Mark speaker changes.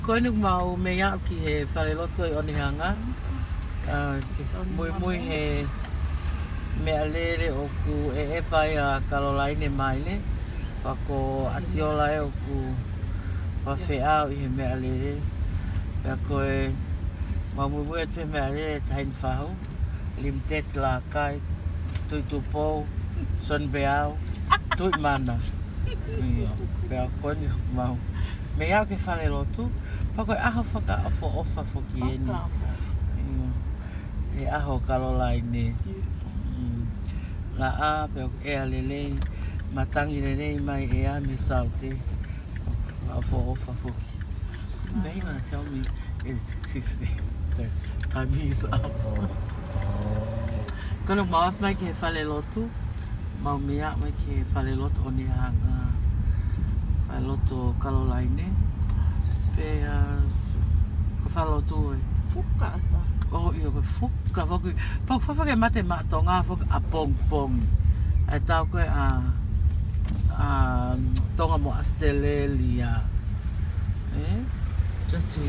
Speaker 1: Koe nuk mau me iau ki he whaleloto i Onehanga. Mui he mea lere o ku e pai a Caroline Maile. Pako atiola e o ku whawhiao i he mea lere. Pea koe mamumui atu he mea lere tahin whahu. Limited la kai, tui tupou, son beau, tui mana. Pea koe ni mau. Me iau ke whaleloto. Pako e aho whaka ofa whoki e ni. E aho Caroline. La a pe e alele matangi lelei mai e a me saute afo ofa foki. They gonna tell me the time is up. Kono maaf mai ke whaleloto. Mau mea mai ke whaleloto o ni hanga. Whaleloto Caroline. Pe ko whaleloto e.
Speaker 2: Fuka ata.
Speaker 1: Oh, iyo ko fuka foku. Pau whawhake mate matonga foku a pong pong. Ai tau koe a tonga mo Australia. Just to